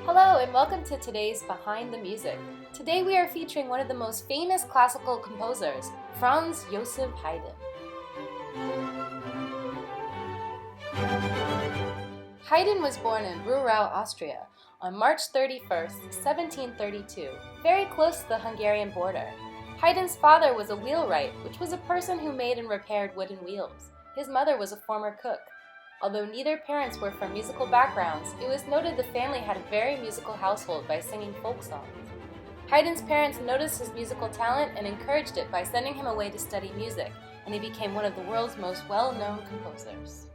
Hello and welcome to today's Behind the Music. Today we are featuring one of the most famous classical composers, Franz Joseph Haydn. Haydn was born in Ruhrau, Austria on March 31st, 1732, very close to the Hungarian border. Haydn's father was a wheelwright, which was a person who made and repaired wooden wheels. His mother was a former cook. Although neither parents were from musical backgrounds, it was noted the family had a very musical household by singing folk songs. Haydn's parents noticed his musical talent and encouraged it by sending him away to study music, and he became one of the world's most well-known composers.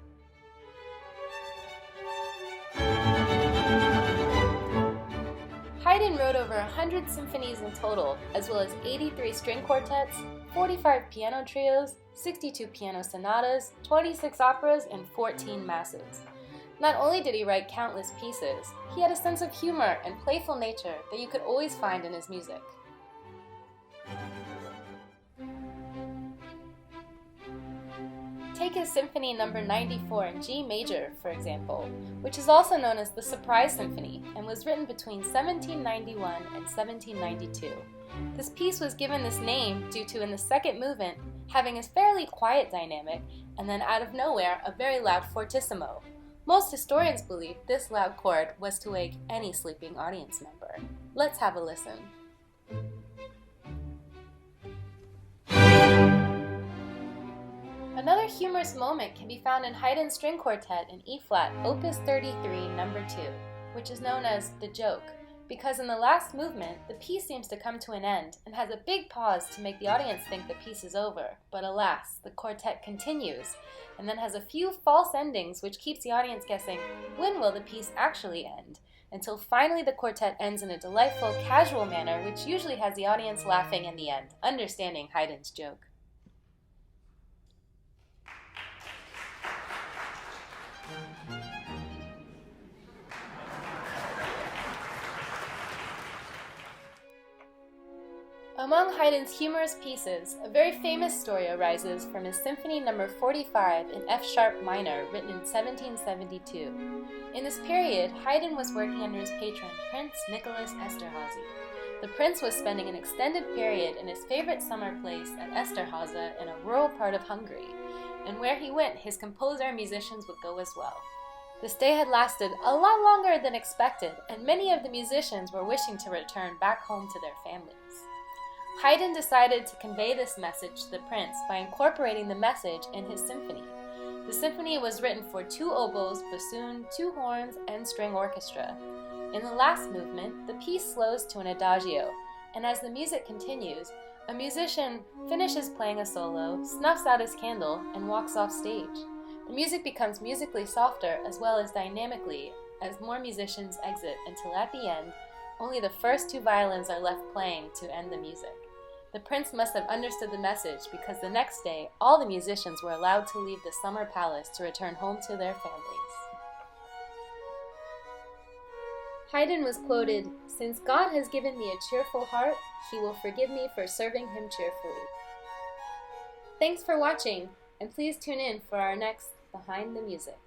Haydn wrote over 100 symphonies in total, as well as 83 string quartets, 45 piano trios, 62 piano sonatas, 26 operas, and 14 masses. Not only did he write countless pieces, he had a sense of humor and playful nature that you could always find in his music. Take his Symphony No. 94 in G major, for example, which is also known as the Surprise Symphony and was written between 1791 and 1792. This piece was given this name due to, in the second movement, having a fairly quiet dynamic and then out of nowhere a very loud fortissimo. Most historians believe this loud chord was to wake any sleeping audience member. Let's have a listen. Another humorous moment can be found in Haydn's string quartet in E-flat, Opus 33, No. 2, which is known as the joke, because in the last movement, the piece seems to come to an end and has a big pause to make the audience think the piece is over. But alas, the quartet continues, and then has a few false endings which keeps the audience guessing, when will the piece actually end? Until finally the quartet ends in a delightful, casual manner which usually has the audience laughing in the end, understanding Haydn's joke. Among Haydn's humorous pieces, a very famous story arises from his Symphony No. 45 in F-sharp minor, written in 1772. In this period, Haydn was working under his patron, Prince Nicholas Esterhazy. The prince was spending an extended period in his favorite summer place at Esterhaza in a rural part of Hungary, and where he went, his composer and musicians would go as well. The stay had lasted a lot longer than expected, and many of the musicians were wishing to return back home to their families. Haydn decided to convey this message to the prince by incorporating the message in his symphony. The symphony was written for 2 oboes, bassoon, 2 horns, and string orchestra. In the last movement, the piece slows to an adagio, and as the music continues, a musician finishes playing a solo, snuffs out his candle, and walks off stage. The music becomes musically softer as well as dynamically as more musicians exit until at the end, only the first 2 violins are left playing to end the music. The prince must have understood the message because the next day, all the musicians were allowed to leave the summer palace to return home to their families. Haydn was quoted, "Since God has given me a cheerful heart, he will forgive me for serving him cheerfully." Thanks for watching, and please tune in for our next Behind the Music.